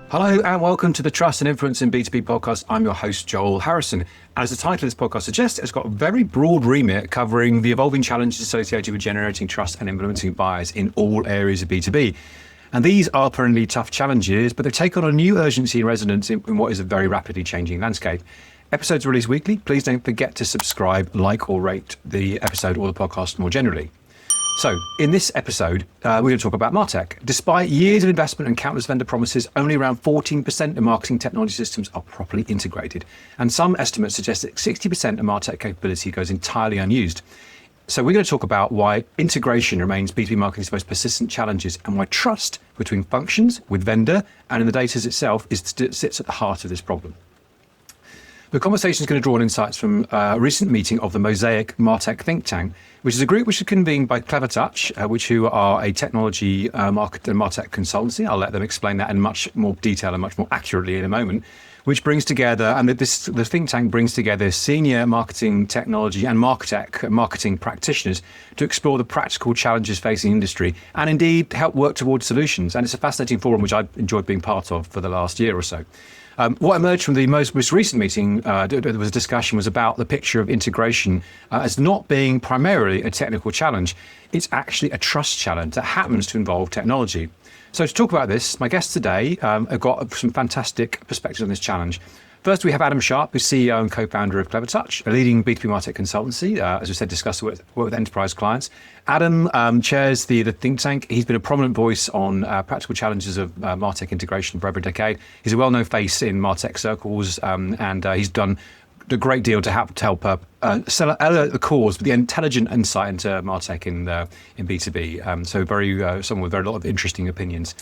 Hello and welcome to the Trust and Influence in B2B podcast. I'm your host, Joel Harrison. As the title of this podcast suggests, it's got a very broad remit covering the evolving challenges associated with generating trust and implementing buyers in all areas of B2B. And these are perennially tough challenges, but they take on a new urgency and resonance in what is a very rapidly changing landscape. Episodes are released weekly. Please don't forget to subscribe, like or rate the episode or the podcast more generally. So, in this episode, we're going to talk about MarTech. Despite years of investment and countless vendor promises, only around 14% of marketing technology systems are properly integrated. And some estimates suggest that 60% of MarTech capability goes entirely unused. So we're going to talk about why integration remains B2B marketing's most persistent challenges and why trust between functions, with vendor, and in the data itself sits at the heart of this problem. The conversation is going to draw on insights from a recent meeting of the Mosaic MarTech Think Tank, which is a group which is convened by Clevertouch, who are a technology market and MarTech consultancy. I'll let them explain that in much more detail and much more accurately in a moment, which brings together, and the think tank brings together senior marketing technology and marketing practitioners to explore the practical challenges facing industry and indeed help work towards solutions. And it's a fascinating forum which I've enjoyed being part of for the last year or so. What emerged from the most recent meeting, there was a discussion, was about the picture of integration as not being primarily a technical challenge. It's actually a trust challenge that happens to involve technology. So to talk about this, my guests today have got some fantastic perspectives on this challenge. First, we have Adam Sharp, who's CEO and co-founder of Clevertouch, a leading B2B Marketing consultancy, as we said, discuss work with enterprise clients. Adam chairs the Think Tank. He's been a prominent voice on practical challenges of MarTech integration for over a decade. He's a well-known face in MarTech circles, and he's done a great deal to help elevate the cause with the intelligent insight into MarTech in B2B. So someone with a lot of interesting opinions.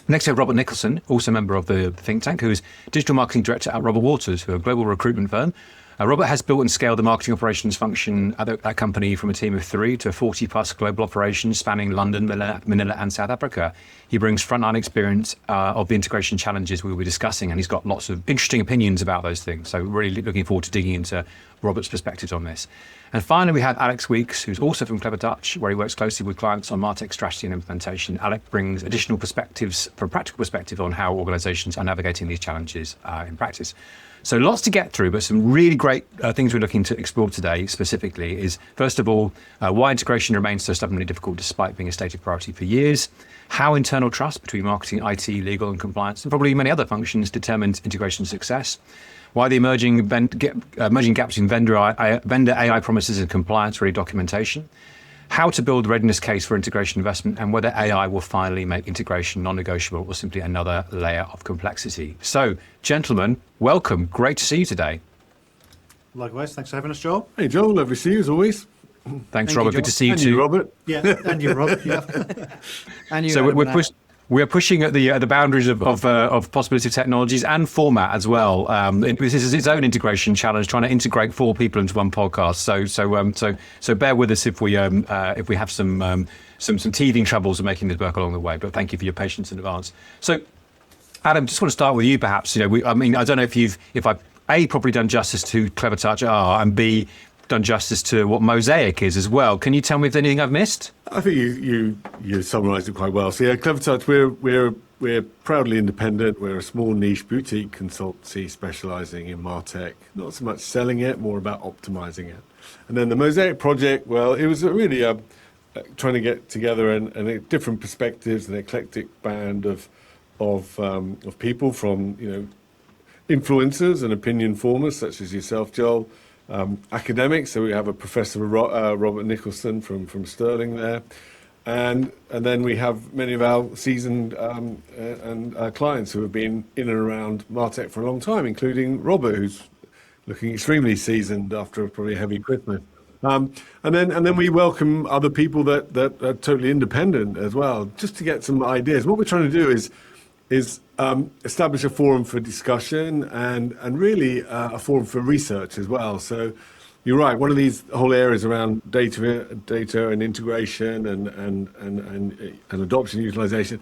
Next, we have Robert Nicholson, also a member of the Think Tank, who is Digital Marketing Director at Robert Walters, who are a global recruitment firm. Robert has built and scaled the marketing operations function at that company from a team of 3 to 40-plus global operations spanning London, Manila, and South Africa. He brings frontline experience of the integration challenges we will be discussing, and he's got lots of interesting opinions about those things. So really looking forward to digging into Robert's perspectives on this. And finally, we have Alec Weeks, who's also from Clevertouch, where he works closely with clients on MarTech strategy and implementation. Alec brings additional perspectives, from a practical perspective, on how organizations are navigating these challenges in practice. So lots to get through, but some really great things we're looking to explore today specifically is, first of all, why integration remains so stubbornly difficult despite being a stated priority for years, how internal trust between marketing, IT, legal and compliance, and probably many other functions determines integration success, why the emerging gaps in vendor AI promises and compliance-ready documentation, how to build a readiness case for integration investment, and whether AI will finally make integration non-negotiable or simply another layer of complexity. So, gentlemen, welcome. Great to see you today. Likewise. Thanks for having us, Joel. Hey, Joel. Lovely to see you as always. Thanks, Robert. Good to see you and too. You, Robert. Yeah, and you, Robert. Yeah. And you. So we're pushing at the boundaries of possibility of technologies and format as well. This is its own integration challenge, trying to integrate 4 people into one podcast. So bear with us if we have some teething troubles of making this work along the way. But thank you for your patience in advance. So, Adam, just want to start with you, perhaps. I don't know if I've A, properly done justice to Clevertouch and B, done justice to what Mosaic is as well. Can you tell me if there's anything I've missed? I think you summarised it quite well. So yeah, Clevertouch, we're proudly independent. We're a small niche boutique consultancy specialising in MarTech. Not so much selling it, more about optimising it. And then the Mosaic project, well, it was really trying to get together and different perspectives, an eclectic band of people from influencers and opinion formers such as yourself, Joel. Academics, so we have a Professor Robert Nicholson from Stirling there, and then we have many of our seasoned and clients who have been in and around MarTech for a long time, including Robert, who's looking extremely seasoned after a probably heavy Christmas. And then we welcome other people that are totally independent as well, just to get some ideas. What we're trying to do is establish a forum for discussion and really a forum for research as well. So you're right, one of these whole areas around data and integration and adoption utilization,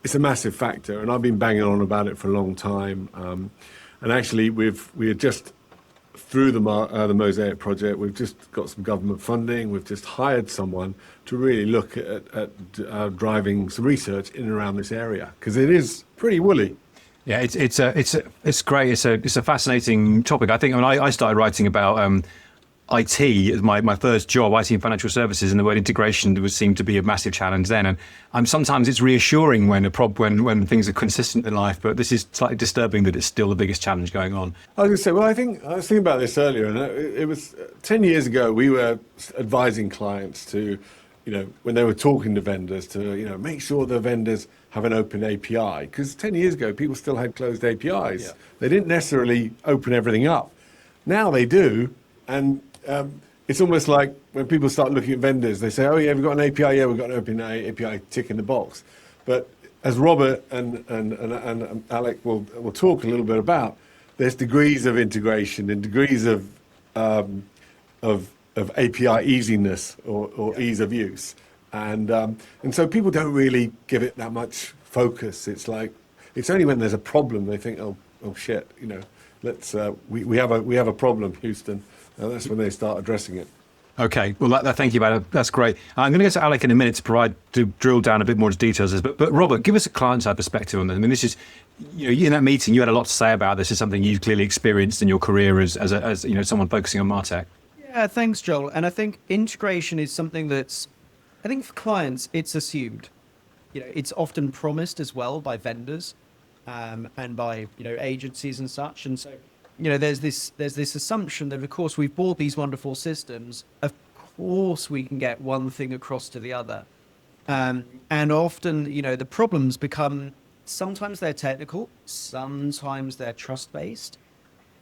it's a massive factor, and I've been banging on about it for a long time. And actually we are just through the Mosaic project, we've just got some government funding. We've just hired someone to really look at driving some research in and around this area, because it is pretty woolly. Yeah, it's great. It's a fascinating topic. I think when I started writing about IT as my first job, IT and financial services, and the word integration seemed to be a massive challenge then. And sometimes it's reassuring when when things are consistent in life, but this is slightly disturbing that it's still the biggest challenge going on. I was going to say, well, I was thinking about this earlier, and it was 10 years ago, we were advising clients to, when they were talking to vendors, to, make sure the vendors have an open API. Because 10 years ago, people still had closed APIs. Yeah. They didn't necessarily open everything up. Now they do, and it's almost like when people start looking at vendors, they say, oh yeah, we've got an API, yeah, we've got an open API, tick in the box. But as Robert and Alec will talk a little bit about, there's degrees of integration and degrees of API easiness or ease of use. And so people don't really give it that much focus. It's like, it's only when there's a problem they think, oh shit, let's we have a problem, Houston. And that's when they start addressing it. Okay, well, thank you, Adam. That's great. I'm going to get to Alec in a minute to drill down a bit more into details. But Robert, give us a client-side perspective on this. I mean, this is, you in that meeting, you had a lot to say about this. It's something you've clearly experienced in your career as someone focusing on MarTech. Yeah, thanks, Joel. And I think integration is something that's, I think for clients, it's assumed. It's often promised as well by vendors and by agencies and such. And so, there's this assumption that, of course, we've bought these wonderful systems. Of course, we can get one thing across to the other. And often, the problems become, sometimes they're technical, sometimes they're trust-based,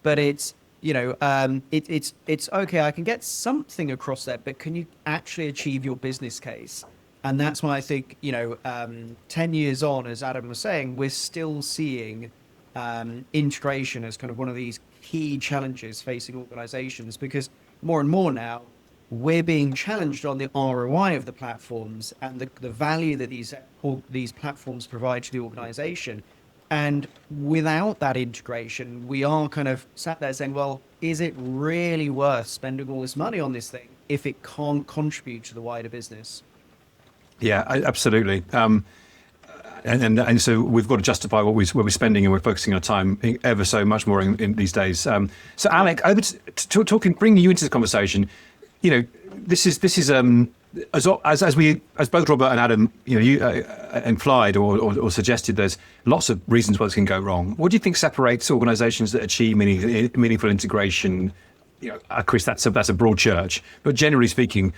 but it's okay, I can get something across there, but can you actually achieve your business case? And that's why I think, 10 years on, as Adam was saying, we're still seeing integration as kind of one of these key challenges facing organizations, because more and more now we're being challenged on the ROI of the platforms and the value that these platforms provide to the organization. And without that integration, we are kind of sat there saying, well, is it really worth spending all this money on this thing if it can't contribute to the wider business? Yeah, absolutely. And so we've got to justify what we're spending, and we're focusing our time ever so much more in these days. So Alec, over to talking, bringing you into the conversation. This is as both Robert and Adam, you implied or suggested, there's lots of reasons why this can go wrong. What do you think separates organisations that achieve meaningful integration? Chris, that's a broad church, but generally speaking,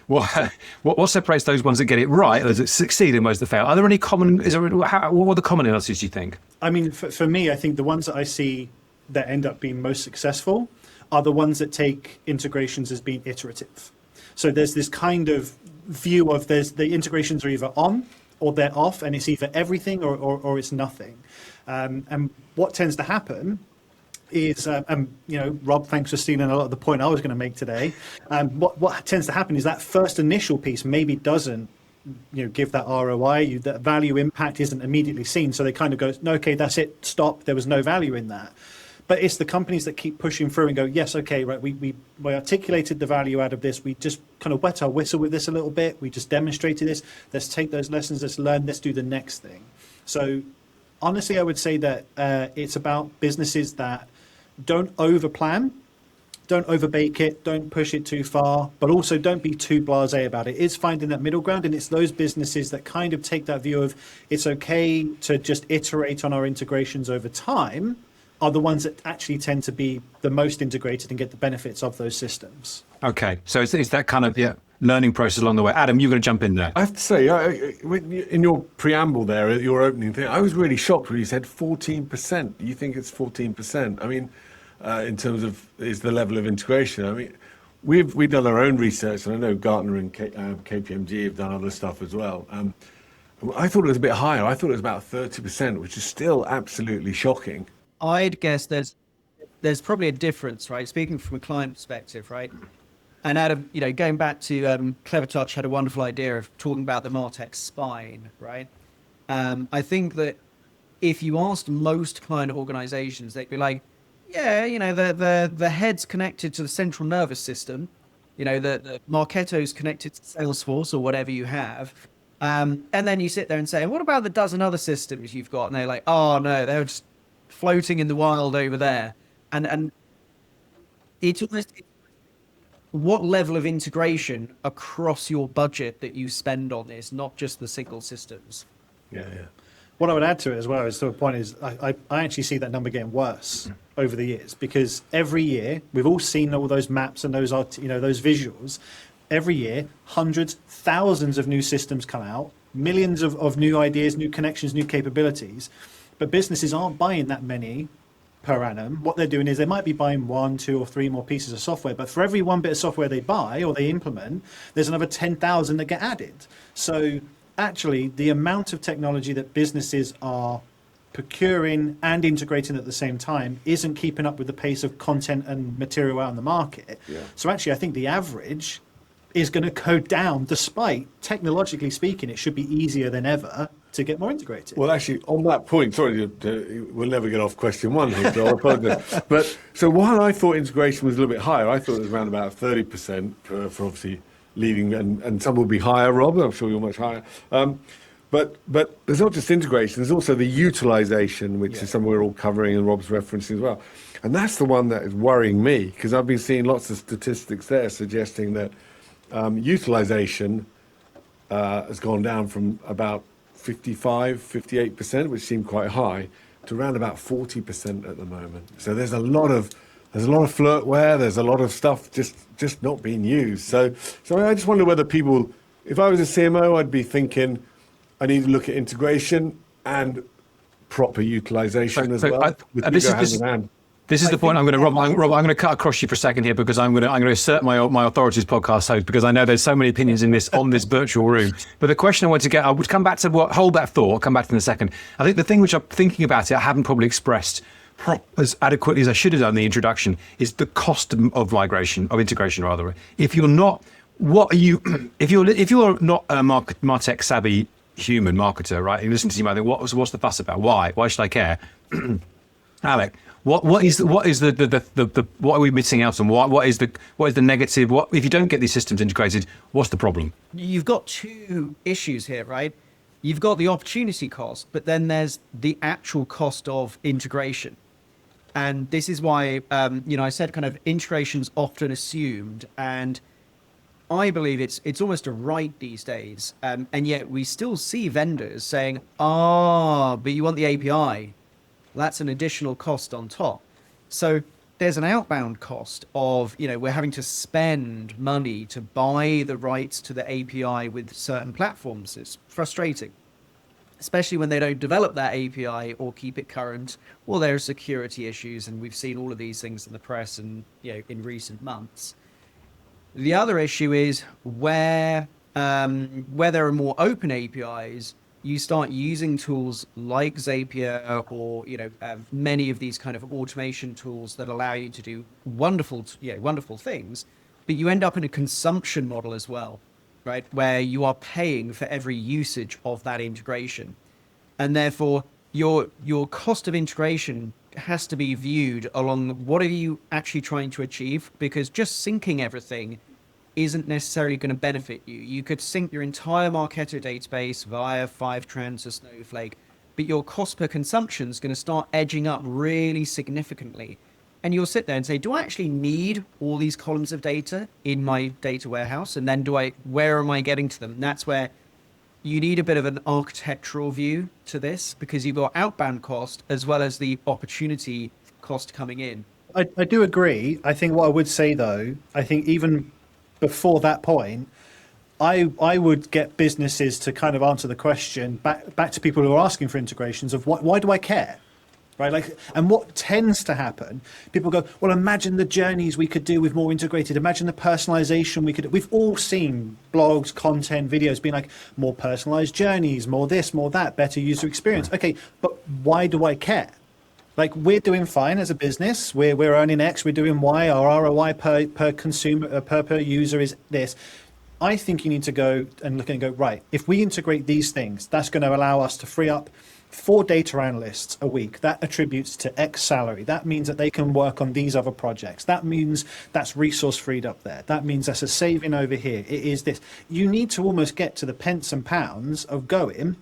what separates those ones that get it right, those that succeed, and those that fail? Are there any common? What are the common analyses, do you think? I mean, for me, I think the ones that I see that end up being most successful are the ones that take integrations as being iterative. So there's this kind of view of the integrations are either on or they're off, and it's either everything or it's nothing. And what tends to happen is, Rob, thanks for stealing a lot of the point I was going to make today. What tends to happen is that first initial piece maybe doesn't, give that ROI, that value impact isn't immediately seen. So they kind of go, no, okay, that's it, stop. There was no value in that. But it's the companies that keep pushing through and go, yes, okay, right, we articulated the value out of this. We just kind of wet our whistle with this a little bit. We just demonstrated this. Let's take those lessons. Let's learn. Let's do the next thing. So honestly, I would say that it's about businesses that don't overplan, don't overbake it, don't push it too far, but also don't be too blasé about it. It's finding that middle ground, and it's those businesses that kind of take that view of it's okay to just iterate on our integrations over time, are the ones that actually tend to be the most integrated and get the benefits of those systems. Okay, so it's that kind of learning process along the way. Adam, you're going to jump in there. I have to say, in your preamble there, your opening thing, I was really shocked when you said 14%. You think it's 14%? I mean, in terms of is the level of integration. I mean, we've done our own research, and I know Gartner and KPMG have done other stuff as well. I thought it was a bit higher. I thought it was about 30%, which is still absolutely shocking. I'd guess there's probably a difference, right? Speaking from a client perspective, right? And Adam, going back to Clever Touch had a wonderful idea of talking about the MarTech spine, right? I think that if you asked most client organizations, they'd be like, Yeah, the head's connected to the central nervous system. The Marketo's connected to Salesforce or whatever you have. And then you sit there and say, what about the dozen other systems you've got? And they're like, oh no, they're just floating in the wild over there. And it's almost what level of integration across your budget that you spend on this, not just the single systems. Yeah. What I would add to it as well is, to a point, is I actually see that number getting worse over the years, because every year we've all seen all those maps and those those visuals. Every year, hundreds, thousands of new systems come out, millions of new ideas, new connections, new capabilities, but businesses aren't buying that many per annum. What they're doing is they might be buying 1, 2, or 3 more pieces of software, but for every one bit of software they buy or they implement, there's another 10,000 that get added. So actually, the amount of technology that businesses are procuring and integrating at the same time isn't keeping up with the pace of content and material out in the market. Yeah. So actually, I think the average is going to go down, despite, technologically speaking, it should be easier than ever to get more integrated. Well, actually, on that point, sorry, we'll never get off question one here, Joel, I apologize. But so while I thought integration was a little bit higher, I thought it was around about 30% for obviously leading, and some will be higher, Rob, I'm sure you're much higher. But there's not just integration, there's also the utilization, which is something we're all covering and Rob's referencing as well. And that's the one that is worrying me, because I've been seeing lots of statistics there suggesting that utilization has gone down from about 58%, which seemed quite high, to around about 40% at the moment. So there's a lot of flirtware, there's a lot of stuff just not being used. So I just wonder whether people, if I was a CMO, I'd be thinking I need to look at integration and proper utilization as well. This is the point I'm going to, Rob, I'm going to cut across you for a second here, because I'm going to assert my authority as podcast host, because I know there's so many opinions in this virtual room. But the question I want to get, I would come back to hold that thought, I'll come back to in a second. I think the thing which I'm thinking about it, I haven't probably expressed as adequately as I should have done in the introduction, is the cost of integration rather. If you're not, if you're not a MarTech savvy human marketer, right? You listen to you might think, what's the fuss about? Why should I care? Alec, what are we missing out on? What is the negative? If you don't get these systems integrated, what's the problem? You've got two issues here, right? You've got the opportunity cost, but then there's the actual cost of integration. And this is why, I said kind of integration's often assumed, and I believe it's almost a right these days. And yet we still see vendors saying, but you want the API. That's an additional cost on top. So there's an outbound cost of, we're having to spend money to buy the rights to the API with certain platforms. It's frustrating, especially when they don't develop that API or keep it current, or there are security issues. And we've seen all of these things in the press and, in recent months. The other issue is where there are more open APIs, you start using tools like Zapier or many of these kind of automation tools that allow you to do wonderful things, but you end up in a consumption model as well, right? Where you are paying for every usage of that integration, and therefore your cost of integration has to be viewed along what are you actually trying to achieve, because just syncing everything isn't necessarily going to benefit you. You could sync your entire Marketo database via Fivetran or Snowflake, but your cost per consumption is going to start edging up really significantly. And you'll sit there and say, do I actually need all these columns of data in my data warehouse? And then where am I getting to them? And that's where you need a bit of an architectural view to this, because you've got outbound cost as well as the opportunity cost coming in. I do agree. I think what I would say, though, I think even before that point, I would get businesses to kind of answer the question back to people who are asking for integrations of why do I care, right? And what tends to happen, people go, well, imagine the journeys we could do with more integrated, imagine the personalization we could do. We've all seen blogs, content, videos being like more personalized journeys, more this, more that, better user experience. Okay, but why do I care? Like, we're doing fine as a business. We're earning X. We're doing Y. Our ROI per consumer per user is this. I think you need to go and look and go, right, if we integrate these things, that's going to allow us to free up 4 data analysts a week. That attributes to X salary. That means that they can work on these other projects. That means that's resource freed up there. That means that's a saving over here. It is this. You need to almost get to the pence and pounds of going,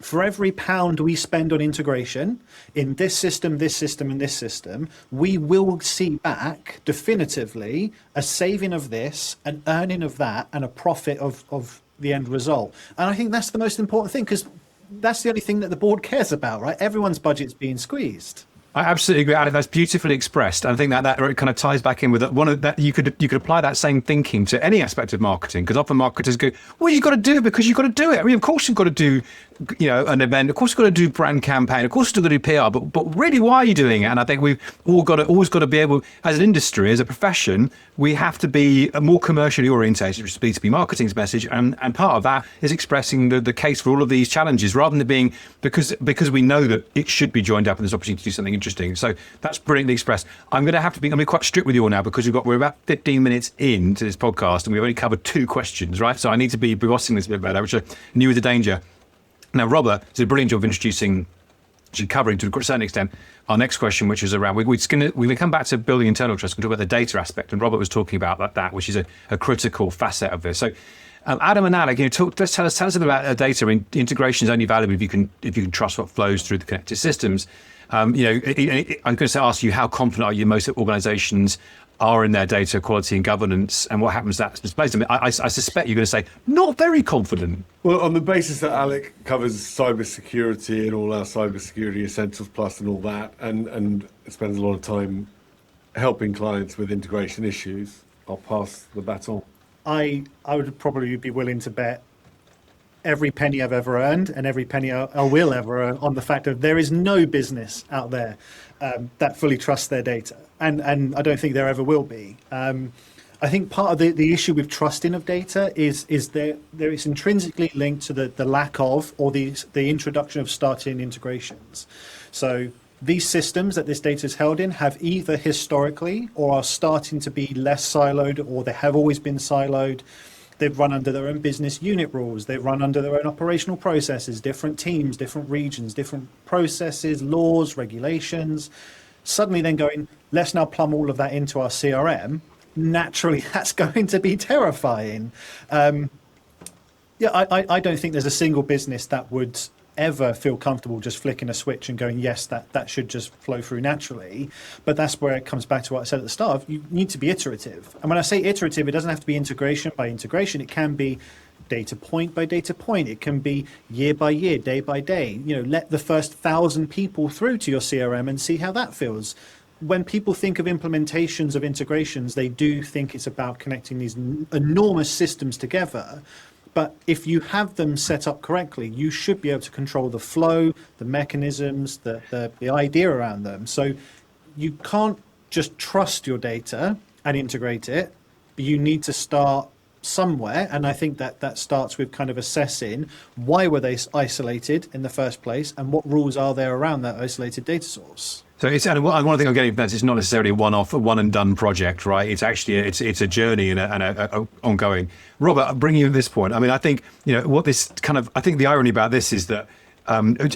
for every pound we spend on integration in this system, and this system, we will see back definitively a saving of this, an earning of that, and a profit of the end result. And I think that's the most important thing, because that's the only thing that the board cares about, right? Everyone's budget's being squeezed. I absolutely agree, Alec. That's beautifully expressed. I think that kind of ties back in with one of that. You could apply that same thinking to any aspect of marketing, because often marketers go, "Well, you've got to do it because you've got to do it." I mean, of course you've got to do, an event. Of course you've got to do brand campaign. Of course you've got to do PR. But really, why are you doing it? And I think we've always got to be able, as an industry, as a profession, we have to be more commercially orientated, which is B2B marketing's message. And part of that is expressing the case for all of these challenges, rather than being because we know that it should be joined up and there's opportunity to do something interesting. So that's brilliantly expressed. I'm going to be quite strict with you all now, because we're about 15 minutes into this podcast and we've only covered 2 questions, right? So I need to be bossing this a bit better, which I knew was a danger. Now, Robert did a brilliant job of introducing, actually covering to a certain extent, our next question, which is around, we're going to come back to building internal trust. We're going to talk about the data aspect, and Robert was talking about that, which is a critical facet of this. So Adam and Alec, let's tell us a bit about data. Integration is only valuable if you can trust what flows through the connected systems. I'm going to ask you, how confident are you most organizations are in their data quality and governance, and what happens that's displaced? I mean, I suspect you're going to say not very confident. Well, on the basis that Alec covers cybersecurity and all our cybersecurity essentials plus and all that, and spends a lot of time helping clients with integration issues, I'll pass the baton. I would probably be willing to bet every penny I've ever earned and every penny I will ever earn on the fact that there is no business out there that fully trusts their data. And I don't think there ever will be. I think part of the issue with trusting of data is there is intrinsically linked to the lack of, or the introduction of starting integrations. So these systems that this data is held in have either historically or are starting to be less siloed, or they have always been siloed. They've run under their own business unit rules. They run under their own operational processes, different teams, different regions, different processes, laws, regulations. Suddenly then going, let's now plumb all of that into our CRM. Naturally, that's going to be terrifying. I don't think there's a single business that would ever feel comfortable just flicking a switch and going, yes, that should just flow through naturally. But that's where it comes back to what I said at the start. You need to be iterative. And when I say iterative, it doesn't have to be integration by integration. It can be data point by data point. It can be year by year, day by day. Let the first 1,000 people through to your CRM and see how that feels. When people think of implementations of integrations, they do think it's about connecting these enormous systems together. But if you have them set up correctly, you should be able to control the flow, the mechanisms, the idea around them. So you can't just trust your data and integrate it, but you need to start somewhere. And I think that starts with kind of assessing, why were they isolated in the first place, and what rules are there around that isolated data source? So one thing I'm getting from that is it's not necessarily a one and done project, right? It's actually it's a journey and a ongoing. Robert, bringing you to this point, I mean, I think I think the irony about this is that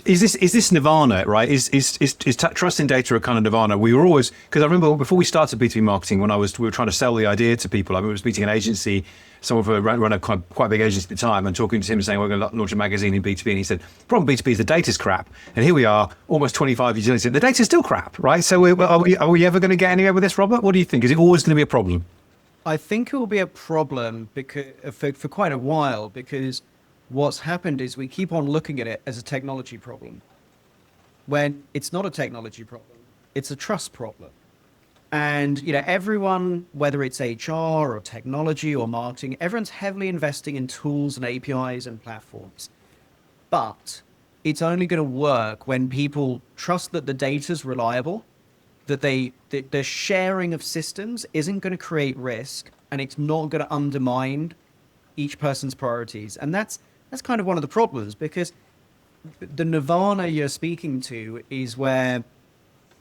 is this nirvana, right? Is trust in data a kind of nirvana? We were always, because I remember before we started B2B marketing, when we were trying to sell the idea to people. I was meeting an agency. Someone ran a quite big agency at the time, and talking to him saying, we're going to launch a magazine in B2B. And he said, the problem with B2B is the data's crap. And here we are, almost 25 years later, the data's still crap, right? So are we ever going to get anywhere with this, Robert? What do you think? Is it always going to be a problem? I think it will be a problem because for quite a while, because what's happened is we keep on looking at it as a technology problem, when it's not a technology problem, it's a trust problem. And, everyone, whether it's HR or technology or marketing, everyone's heavily investing in tools and APIs and platforms. But it's only going to work when people trust that the data's reliable, that the sharing of systems isn't going to create risk, and it's not going to undermine each person's priorities. And that's kind of one of the problems, because the nirvana you're speaking to is where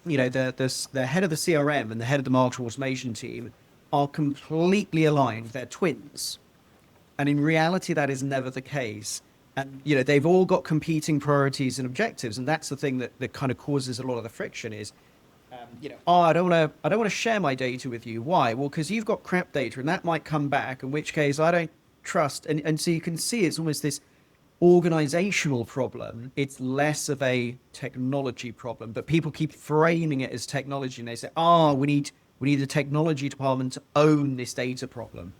the head of the CRM and the head of the marketing automation team are completely aligned. They're twins. And in reality, that is never the case. And, they've all got competing priorities and objectives. And that's the thing that kind of causes a lot of the friction is, I don't want to share my data with you. Why? Well, because you've got crap data and that might come back, in which case I don't trust. And so you can see it's almost this organizational problem. It's less of a technology problem, but people keep framing it as technology, and they say, we need the technology department to own this data problem.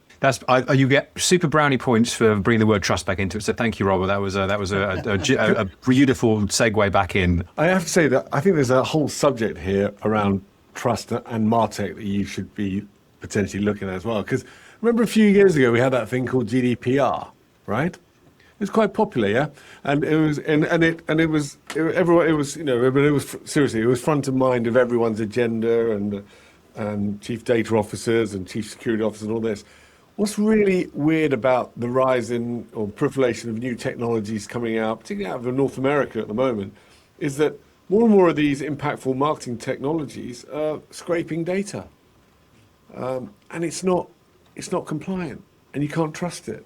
You get super brownie points for bringing the word trust back into it. So thank you, Robert. That was a beautiful segue back in. I have to say that I think there's a whole subject here around trust and MarTech that you should be potentially looking at as well. Because remember a few years ago we had that thing called GDPR, right? It was quite popular, yeah, and it was seriously, it was front of mind of everyone's agenda and chief data officers and chief security officers and all this. What's really weird about the rise in or proliferation of new technologies coming out, particularly out of North America at the moment, is that more and more of these impactful marketing technologies are scraping data, and it's not compliant, and you can't trust it.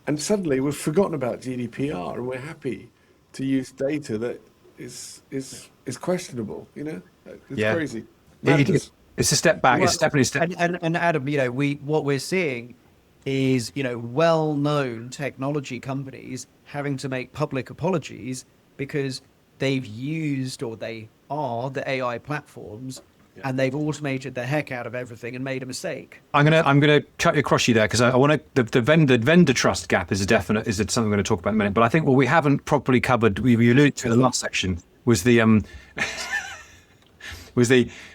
And suddenly we've forgotten about GDPR, and we're happy to use data that is questionable. It's crazy. It's a step back. It's definitely a step. And Adam, what we're seeing is, well-known technology companies having to make public apologies because they've used, or they are, the AI platforms, and they've automated the heck out of everything and made a mistake. I'm gonna cut across you there because I want to. The vendor trust gap is something we're going to talk about in a minute. But I think what we haven't properly covered, we alluded to in the last section, was the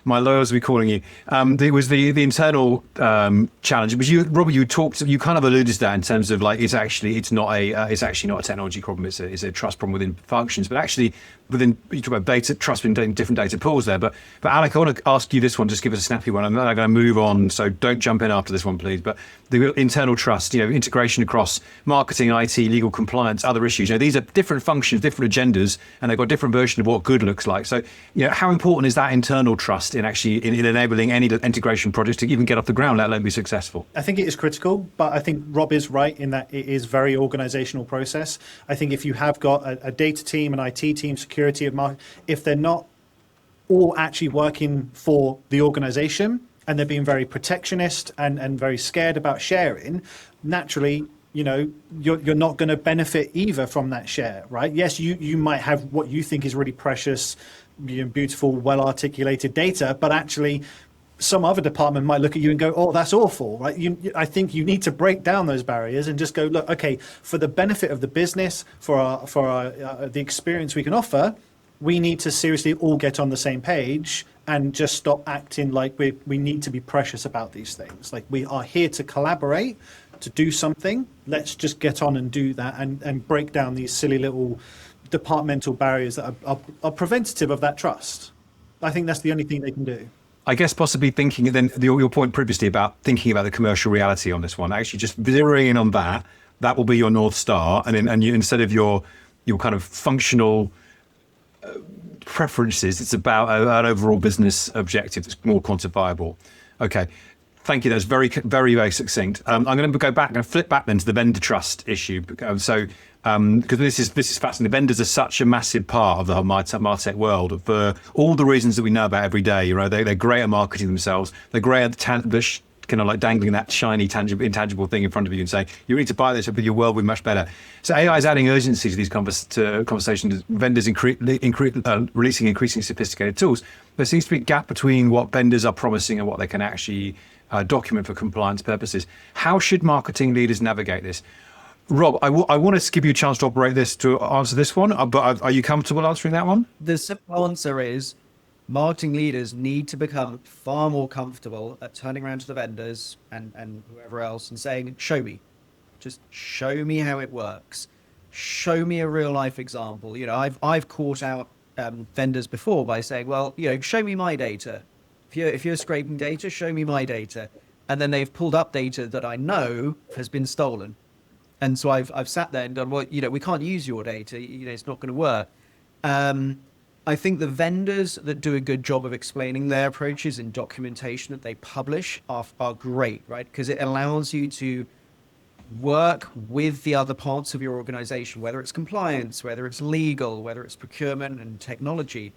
my lawyers will be calling you. There was the internal challenge. But Robert, you kind of alluded to that in terms of like it's actually not a technology problem. It's a trust problem within functions. But actually, you talk about data trust in different data pools there. But Alec, I want to ask you this one. Just give us a snappy one, and then I'm going to move on. So don't jump in after this one, please. But the internal trust, integration across marketing, IT, legal, compliance, other issues. These are different functions, different agendas, and they've got a different version of what good looks like. So how important is that internal trust in enabling any integration projects to even get off the ground, let alone be successful? I think it is critical, but I think Rob is right in that it is very organizational process. I think if you have got a data team, an IT team, security, and marketing, if they're not all actually working for the organization and they're being very protectionist and very scared about sharing, naturally, you're not going to benefit either from that share, right? Yes, you might have what you think is really precious, beautiful, well-articulated data, but actually some other department might look at you and go, oh, that's awful, right? I think you need to break down those barriers and just go, look, okay, for the benefit of the business, for the experience we can offer, we need to seriously all get on the same page and just stop acting like we need to be precious about these things. Like, we are here to collaborate, to do something. Let's just get on and do that and break down these silly little departmental barriers that are preventative of that trust. I think that's the only thing they can do. I guess possibly thinking then your point previously about thinking about the commercial reality on this one, actually just zeroing in on that will be your North Star. And you, instead of your kind of functional preferences, it's about an overall business objective that's more quantifiable. Okay. Thank you. That's very, very, very succinct. I'm going to go back and flip back then to the vendor trust issue. Because this is fascinating. Vendors are such a massive part of the whole MarTech world for all the reasons that we know about every day. They're great at marketing themselves. They're great at kind of like dangling that shiny, intangible thing in front of you and saying, you need to buy this, but your world will be much better. So AI is adding urgency to these conversations. Vendors releasing increasingly sophisticated tools. There seems to be a gap between what vendors are promising and what they can actually document for compliance purposes. How should marketing leaders navigate this? Rob, I want to give you a chance to answer this one, but are you comfortable answering that one? The simple answer is marketing leaders need to become far more comfortable at turning around to the vendors and whoever else and saying, show me. Just show me how it works. Show me a real life example. I've caught out vendors before by saying, well, show me my data. If you're scraping data, show me my data. And then they've pulled up data that I know has been stolen. And so I've sat there and done, well, we can't use your data. It's not going to work. I think the vendors that do a good job of explaining their approaches and documentation that they publish are great, right? Because it allows you to work with the other parts of your organization, whether it's compliance, whether it's legal, whether it's procurement and technology.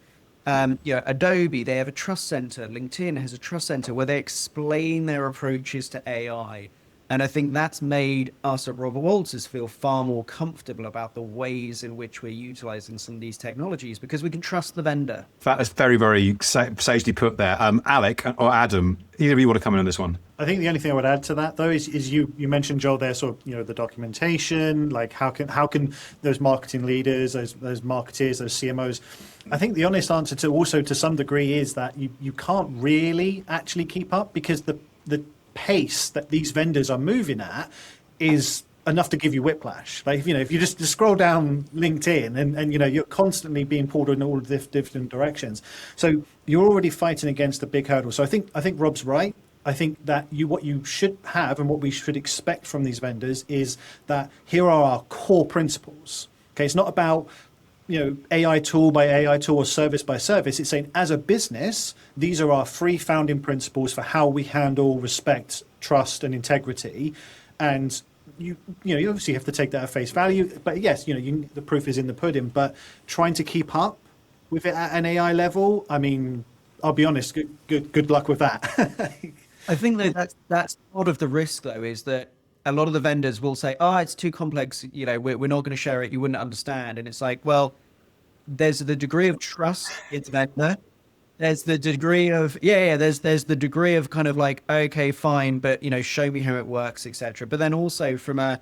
Adobe, they have a trust center. LinkedIn has a trust center where they explain their approaches to AI. And I think that's made us at Robert Walters feel far more comfortable about the ways in which we're utilizing some of these technologies because we can trust the vendor. That's very, very sagely put there. Alec or Adam, either of you want to come in on this one? I think the only thing I would add to that, though, is you mentioned, Joel, there, sort of, the documentation, like how can those marketing leaders, those marketeers, those CMOs, I think the honest answer to also to some degree is that you can't really actually keep up because the pace that these vendors are moving at is enough to give you whiplash. Like, if you just scroll down LinkedIn and you're constantly being pulled in all different directions. So you're already fighting against a big hurdle. So I think Rob's right. I think that what you should have and what we should expect from these vendors is that here are our core principles. Okay, it's not about AI tool by AI tool or service by service. It's saying as a business, these are our three founding principles for how we handle respect, trust, and integrity. And you obviously have to take that at face value. But yes, the proof is in the pudding. But trying to keep up with it at an AI level, I mean, I'll be honest. Good luck with that. I think that's part of the risk, though, is that a lot of the vendors will say, "Oh, it's too complex. We're not going to share it. You wouldn't understand." And it's like, well, there's the degree of trust in the vendor. There's the degree of there's the degree of kind of like, okay, fine, but show me how it works, etc. But then also from a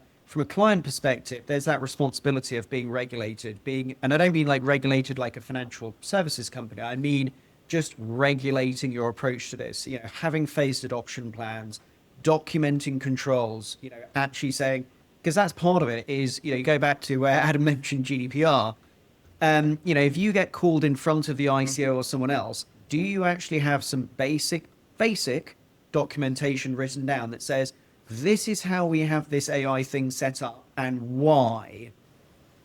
client perspective, there's that responsibility of being regulated, and I don't mean like regulated like a financial services company. I mean just regulating your approach to this. Having phased adoption plans, documenting controls. Actually saying, because that's part of it. Is you go back to where Adam mentioned GDPR. If you get called in front of the ICO or someone else, do you actually have some basic documentation written down that says, this is how we have this AI thing set up and why?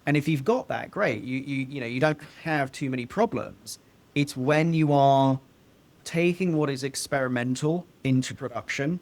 And if you've got that, great. You don't have too many problems. It's when you are taking what is experimental into production,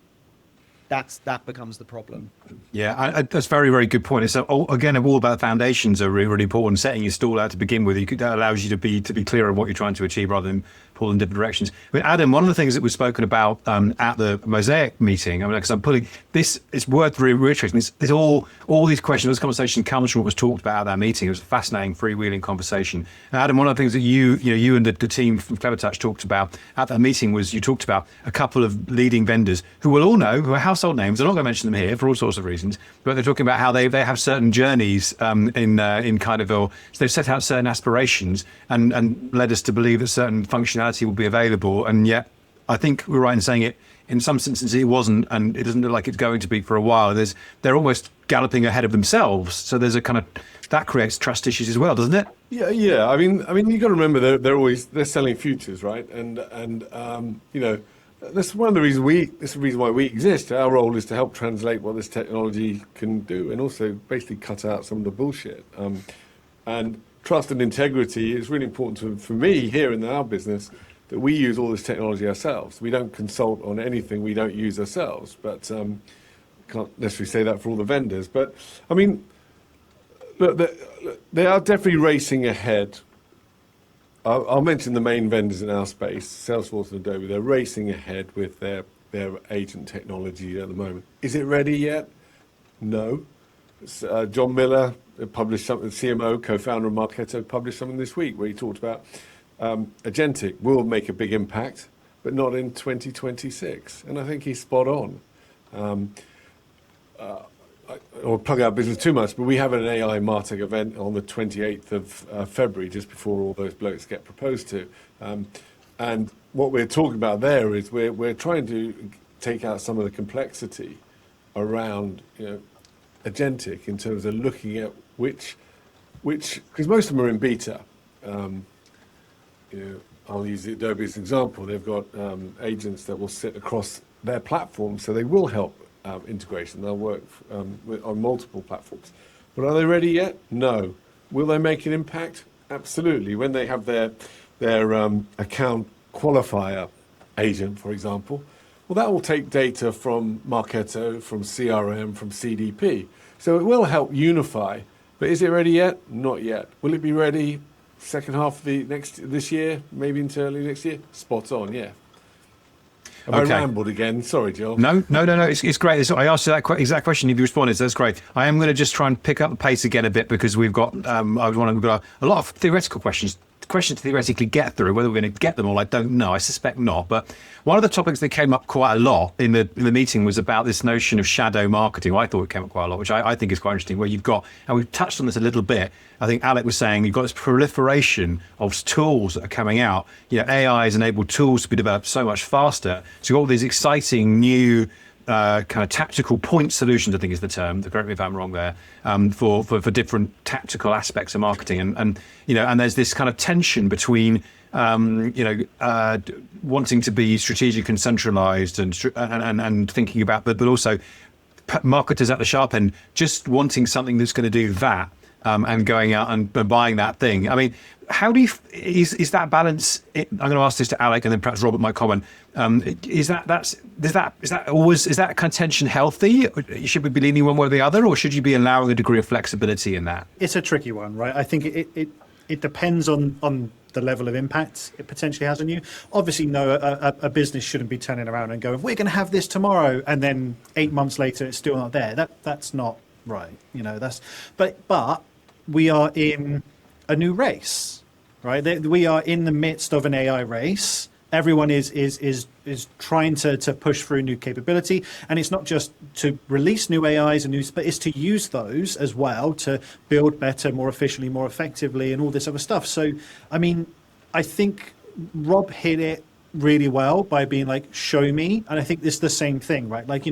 that becomes the problem. Yeah, that's a very, very good point. It's again, all about foundations are really, really important. Setting your stall out to begin with, that allows you to be clear on what you're trying to achieve rather than pull in different directions. I mean, Adam, one of the things that was spoken about at the Mosaic meeting, because I'm putting this, it's worth reiterating. It's all these questions, this conversation comes from what was talked about at that meeting. It was a fascinating, freewheeling conversation. And Adam, one of the things that you and the team from Clever Touch talked about at that meeting was you talked about a couple of leading vendors who we'll all know, who are household names. I'm not going to mention them here for all sorts of reasons, but they're talking about how they have certain journeys in kind of, or so they've set out certain aspirations and led us to believe that certain functionality will be available. And yet, I think we're right in saying it. In some instances, it wasn't, and it doesn't look like it's going to be for a while. They're almost galloping ahead of themselves. So there's a kind of that creates trust issues as well, doesn't it? Yeah. I mean, you got to remember they're selling futures, right? And that's one of the reasons this is the reason why we exist. Our role is to help translate what this technology can do, and also basically cut out some of the bullshit. And trust and integrity is really important for me here in our business, that we use all this technology ourselves. We don't consult on anything we don't use ourselves, but can't necessarily say that for all the vendors. But I mean, look, they are definitely racing ahead. I'll mention the main vendors in our space, Salesforce and Adobe. They're racing ahead with their agent technology at the moment. Is it ready yet? No. John Miller published something, CMO, co-founder of Marketo, published something this week where he talked about agentic will make a big impact, but not in 2026. And I think he's spot on. I don't plug our business too much, but we have an AI MarTech event on the 28th of February, just before all those blokes get proposed to. And what we're talking about there is we're trying to take out some of the complexity around agentic in terms of looking at which because most of them are in beta. I'll use Adobe as an example. They've got agents that will sit across their platform, so they will help integration. They'll work on multiple platforms. But are they ready yet? No. Will they make an impact? Absolutely. When they have their account qualifier agent, for example, Well, that will take data from Marketo, from CRM, from CDP. So it will help unify. But is it ready yet? Not yet. Will it be ready second half of this year, maybe into early next year? Spot on, yeah. Have I Okay. rambled again? Sorry, Joel. No. It's great. I asked you that exact question. If you responded, so that's great. I am going to just try and pick up the pace again a bit because we've got we've got a lot of theoretical questions to theoretically get through. Whether we're going to get them all, I don't know. I suspect not. But one of the topics that came up quite a lot in the meeting was about this notion of shadow marketing. Well, I thought it came up quite a lot, which I think is quite interesting. Where you've got, and we've touched on this a little bit. I think Alec was saying you've got this proliferation of tools that are coming out. AI has enabled tools to be developed so much faster. So you've got all these exciting new kind of tactical point solutions, I think is the term. Correct me if I'm wrong there. For different tactical aspects of marketing, and there's this kind of tension between wanting to be strategic and centralized and thinking about, but also marketers at the sharp end just wanting something that's going to do that. And going out and buying that thing. I mean, how do you is that balance? I'm going to ask this to Alec, and then perhaps Robert might comment. Is that kind of tension healthy? Should we be leaning one way or the other, or should you be allowing a degree of flexibility in that? It's a tricky one, right? I think it depends on the level of impact it potentially has on you. Obviously, no, a business shouldn't be turning around and going, "We're going to have this tomorrow," and then 8 months later, it's still not there. That's not right. But we are in a new race, right? We are in the midst of an AI race. Everyone is trying to push through new capability, and it's not just to release new AIs but it's to use those as well to build better, more efficiently, more effectively, and all this other stuff. So, I mean, I think Rob hit it really well by being like, "Show me," and I think it's the same thing, right? Like,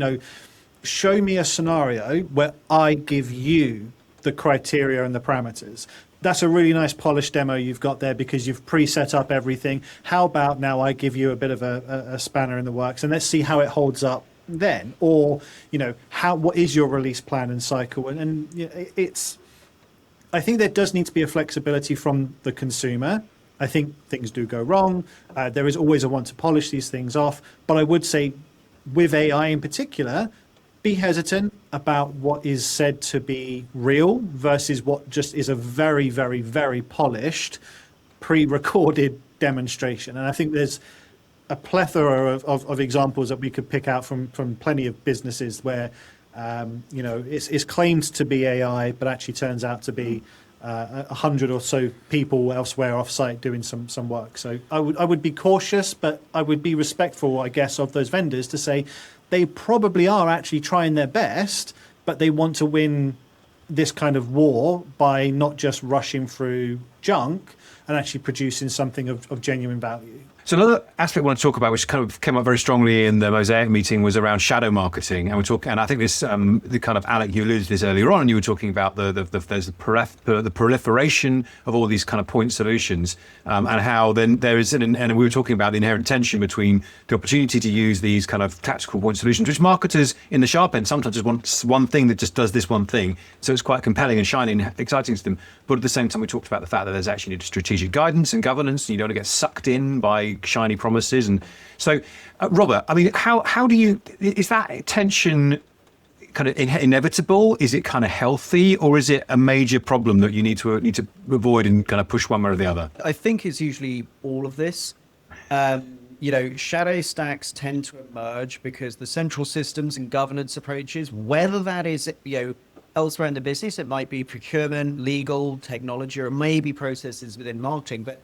show me a scenario where I give you the criteria and the parameters. That's a really nice polished demo you've got there because you've pre-set up everything. How about now I give you a bit of a spanner in the works and let's see how it holds up then? Or, what is your release plan and cycle? And I think there does need to be a flexibility from the consumer. I think things do go wrong. There is always a want to polish these things off. But I would say with AI in particular, be hesitant about what is said to be real versus what just is a very, very, very polished, pre-recorded demonstration. And I think there's a plethora of examples that we could pick out from plenty of businesses where, it's claimed to be AI, but actually turns out to be 100 or so people elsewhere offsite doing some work. So I would be cautious, but I would be respectful, I guess, of those vendors to say, they probably are actually trying their best, but they want to win this kind of war by not just rushing through junk and actually producing something of genuine value. So another aspect I want to talk about, which kind of came up very strongly in the Mosaic meeting, was around shadow marketing. And and I think this, the kind of Alec, you alluded to this earlier on, and you were talking about there's the proliferation of all these kind of point solutions, and how then there is, and we were talking about the inherent tension between the opportunity to use these kind of tactical point solutions, which marketers in the sharp end sometimes just want one thing that just does this one thing. So it's quite compelling and shiny and exciting to them. But at the same time, we talked about the fact that there's actually strategic guidance and governance, and you don't want to get sucked in by shiny promises. And so, Robert, I mean, how do you, is that tension kind of inevitable? Is it kind of healthy, or is it a major problem that you need to avoid and kind of push one way or the other? I think it's usually all of this. Shadow stacks tend to emerge because the central systems and governance approaches, whether that is, elsewhere in the business, it might be procurement, legal, technology, or maybe processes within marketing, but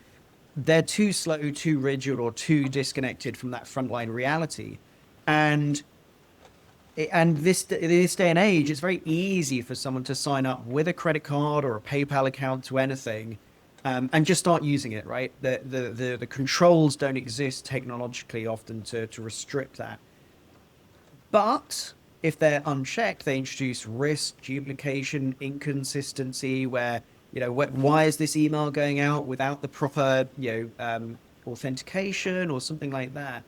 they're too slow, too rigid, or too disconnected from that frontline reality. And this day and age, it's very easy for someone to sign up with a credit card or a PayPal account to anything, and just start using it, right? The controls don't exist technologically often to restrict that. But if they're unchecked, they introduce risk, duplication, inconsistency, where, why is this email going out without the proper, authentication or something like that?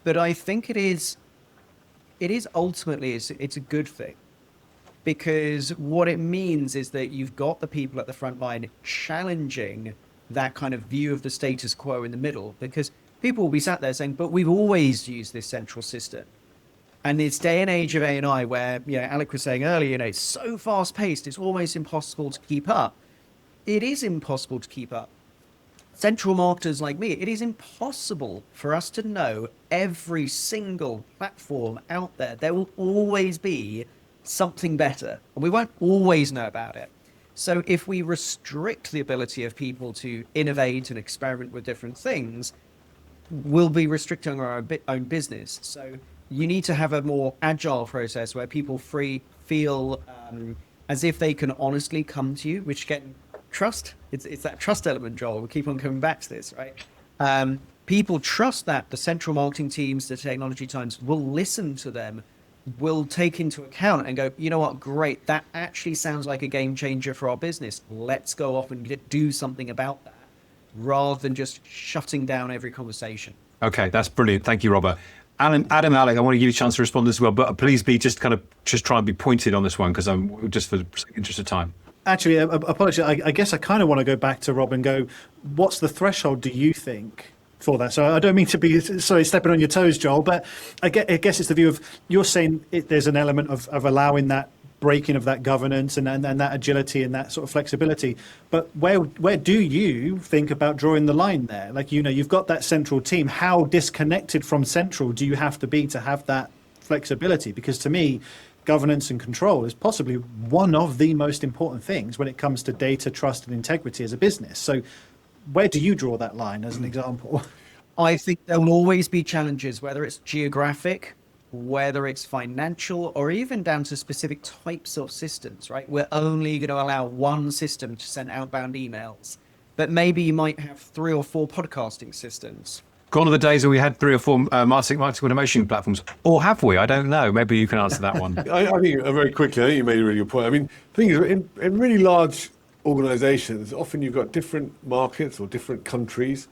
But I think it is ultimately, it's a good thing, because what it means is that you've got the people at the front line challenging that kind of view of the status quo in the middle, because people will be sat there saying, but we've always used this central system. And this day and age of AI where, Alec was saying earlier, it's so fast paced, it's almost impossible to keep up. It is impossible to keep up. Central marketers like me, it is impossible for us to know every single platform out there. There will always be something better, and we won't always know about it. So if we restrict the ability of people to innovate and experiment with different things, we'll be restricting our own business. So you need to have a more agile process where people feel as if they can honestly come to you, which again, trust, it's that trust element, Joel. We keep on coming back to this, right? People trust that the central marketing teams, the technology teams will listen to them, will take into account and go, you know what, great, that actually sounds like a game changer for our business. Let's go off and do something about that, rather than just shutting down every conversation. Okay, that's brilliant. Thank you, Robert. Adam, Alec, I want to give you a chance to respond as well, but please just try and be pointed on this one, because I'm just for the interest of time. Actually, apologies. I guess I kind of want to go back to Rob and go, what's the threshold, do you think, for that? So I don't mean to be, stepping on your toes, Joel, but I guess it's the view of, you're saying there's an element of allowing that breaking of that governance and that agility and that sort of flexibility. But where do you think about drawing the line there? Like, you've got that central team. How disconnected from central do you have to have that flexibility? Because to me, governance and control is possibly one of the most important things when it comes to data, trust, and integrity as a business. So where do you draw that line as an example? I think there will always be challenges, whether it's geographic, whether it's financial, or even down to specific types of systems, right? We're only going to allow one system to send outbound emails, but maybe you might have 3 or 4 podcasting systems. Gone are the days where we had 3 or 4 marketing automation platforms, or have we? I don't know. Maybe you can answer that one. I think very quickly, I think you made a really good point. I mean, the thing is, in really large organizations, often you've got different markets or different countries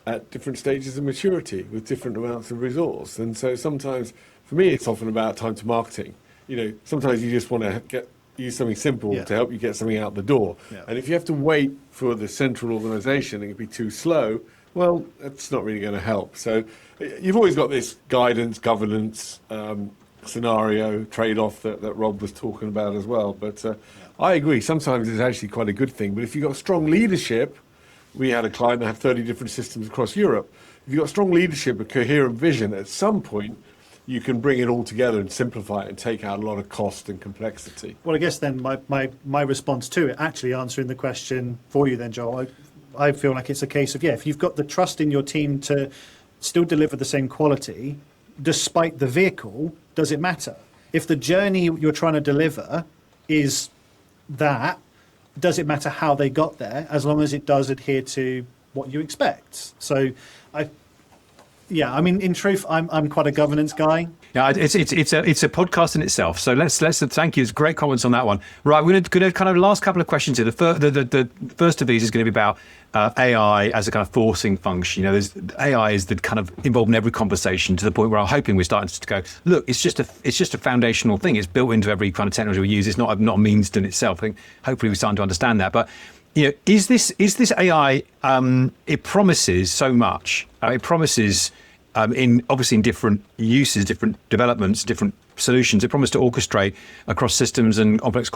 at different stages of maturity with different amounts of resource. And so sometimes, for me, it's often about time to marketing. Sometimes you just want to use something simple to help you get something out the door. Yeah. And if you have to wait for the central organization, it can be too slow. Well, that's not really going to help. So you've always got this guidance, governance, scenario, trade-off that Rob was talking about as well. But I agree, sometimes it's actually quite a good thing. But if you've got strong leadership, we had a client that had 30 different systems across Europe. If you've got strong leadership, a coherent vision, at some point, you can bring it all together and simplify it and take out a lot of cost and complexity. Well, I guess then my response to it, actually answering the question for you then, Joel, I feel like it's a case of, if you've got the trust in your team to still deliver the same quality, despite the vehicle, does it matter? If the journey you're trying to deliver is that, does it matter how they got there, as long as it does adhere to what you expect? So in truth, I'm quite a governance guy. Yeah, it's a podcast in itself. So let's thank you. It's great comments on that one. Right, we're going to kind of last couple of questions here. The first of these is going to be about AI as a kind of forcing function. There's AI is the kind of involved in every conversation, to the point where I'm hoping we're starting to go, look, it's just a foundational thing. It's built into every kind of technology we use. It's not a means in itself. I think hopefully we're starting to understand that. But is this AI? It promises so much. It promises in different uses, different developments, different solutions. It promises to orchestrate across systems and complex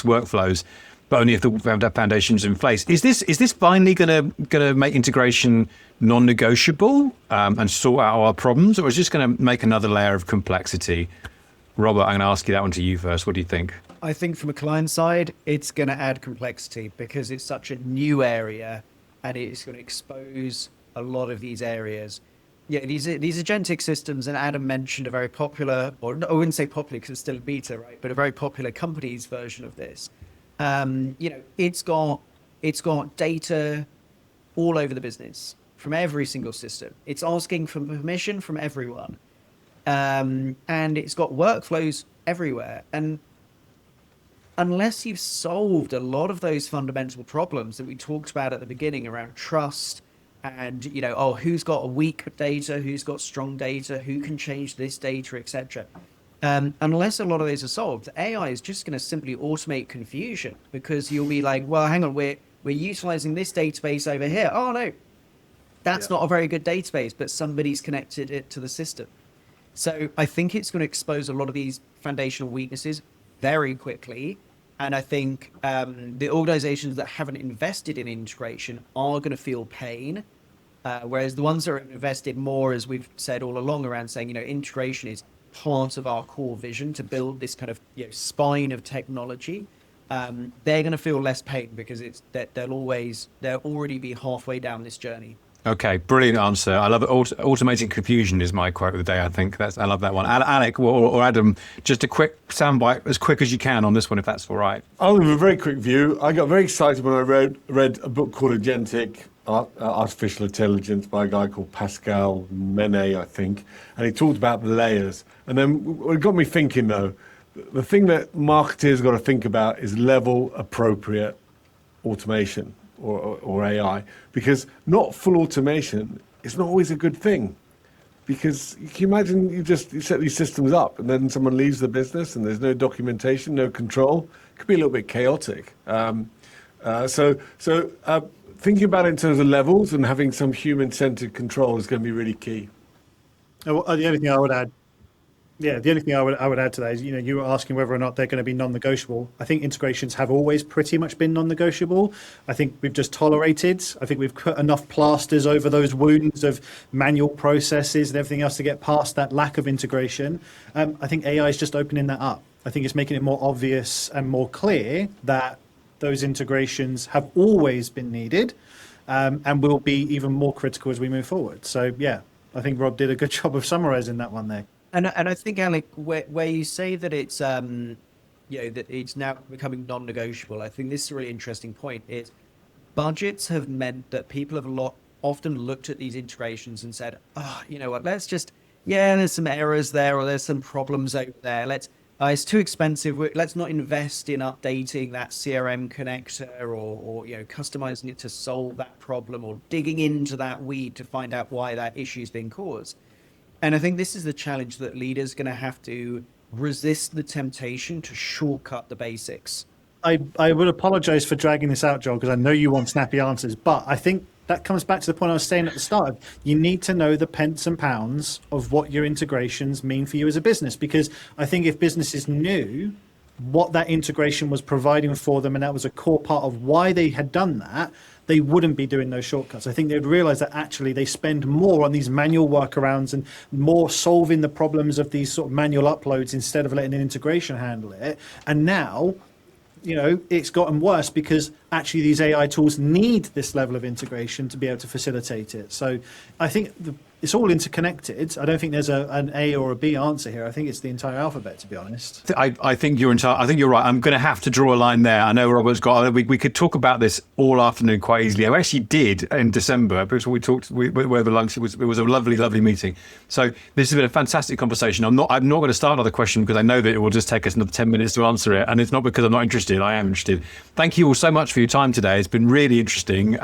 workflows, but only if the foundation's in place. Is this finally going to make integration non-negotiable and sort out our problems, or is it just going to make another layer of complexity? Robert, I'm going to ask you that one to you first. What do you think? I think from a client side, it's going to add complexity because it's such a new area, and it's going to expose a lot of these areas. Yeah, these agentic systems, and Adam mentioned a very popular, or I wouldn't say popular because it's still a beta, right? But a very popular company's version of this. It's got data all over the business from every single system. It's asking for permission from everyone, and it's got workflows everywhere. And unless you've solved a lot of those fundamental problems that we talked about at the beginning around trust, and who's got a weak data, who's got strong data, who can change this data, etc. Unless a lot of those are solved, AI is just going to simply automate confusion, because you'll be like, well, hang on, we're utilizing this database over here. Oh no, That's not a very good database, but somebody's connected it to the system. So I think it's going to expose a lot of these foundational weaknesses very quickly. And I think the organizations that haven't invested in integration are going to feel pain. Whereas the ones that are invested more, as we've said all along around saying, integration is part of our core vision to build this kind of spine of technology. They're going to feel less pain because they'll already be halfway down this journey. Okay, brilliant answer. I love it. Automating confusion is my quote of the day. I think I love that one. Alec or Adam, just a quick soundbite, as quick as you can on this one, if that's all right. I'll give a very quick view. I got very excited when I read a book called Agentic Artificial Intelligence by a guy called Pascal Mene, I think, and he talked about the layers. And then it got me thinking, though, the thing that marketers got to think about is level appropriate automation. Or AI, because not full automation is not always a good thing. Because can you imagine you set these systems up and then someone leaves the business and there's no documentation, no control? It could be a little bit chaotic. So thinking about it in terms of levels and having some human-centered control is going to be really key. The only thing I would add to that is, you were asking whether or not they're going to be non-negotiable. I think integrations have always pretty much been non-negotiable. I think we've just tolerated. I think we've put enough plasters over those wounds of manual processes and everything else to get past that lack of integration. I think AI is just opening that up. I think it's making it more obvious and more clear that those integrations have always been needed, and will be even more critical as we move forward. So yeah, I think Rob did a good job of summarizing that one there. And I think, Alec, where you say that it's that it's now becoming non-negotiable, I think this is a really interesting point. Is budgets have meant that people have often looked at these integrations and said, oh, you know what, let's just, there's some errors there, or there's some problems over there. It's too expensive. Let's not invest in updating that CRM connector or customizing it to solve that problem, or digging into that weed to find out why that issue is being caused. And I think this is the challenge that leaders are going to have to resist the temptation to shortcut the basics. I would apologize for dragging this out, Joel, because I know you want snappy answers, but I think that comes back to the point I was saying at the start. You need to know the pence and pounds of what your integrations mean for you as a business, because I think if businesses knew what that integration was providing for them, and that was a core part of why they had done that, they wouldn't be doing those shortcuts. I think they'd realize that actually they spend more on these manual workarounds and more solving the problems of these sort of manual uploads instead of letting an integration handle it. And now, it's gotten worse because actually these AI tools need this level of integration to be able to facilitate it. So I think it's all interconnected. I don't think there's an A or a B answer here. I think it's the entire alphabet, to be honest. I think you're right. I'm going to have to draw a line there. I know Robert's got. We could talk about this all afternoon quite easily. I actually did in December because we talked. We went over lunch. It was a lovely meeting. So this has been a fantastic conversation. I'm not going to start another question because I know that it will just take us another 10 minutes to answer it, and it's not because I'm not interested. I am interested. Thank you all so much for your time today. It's been really interesting,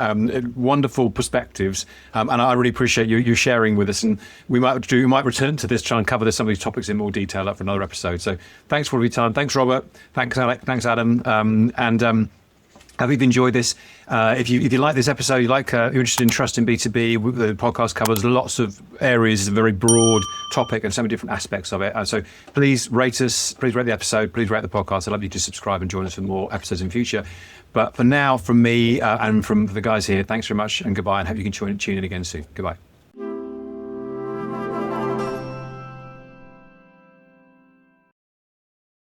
wonderful perspectives, and I really appreciate you sharing with us. And we might return to this, try and cover some of these topics in more detail up for another episode. So thanks for all your time. Thanks, Robert. Thanks, Alec. Thanks, Adam. I hope you've enjoyed this. If you like this episode, you're interested in trust in B2B, the podcast covers lots of areas, a very broad topic and so many different aspects of it. So please rate us, please rate the episode, please rate the podcast. I'd love you to subscribe and join us for more episodes in future. But for now, from me and from the guys here, thanks very much and goodbye, and hope you can tune in again soon. Goodbye.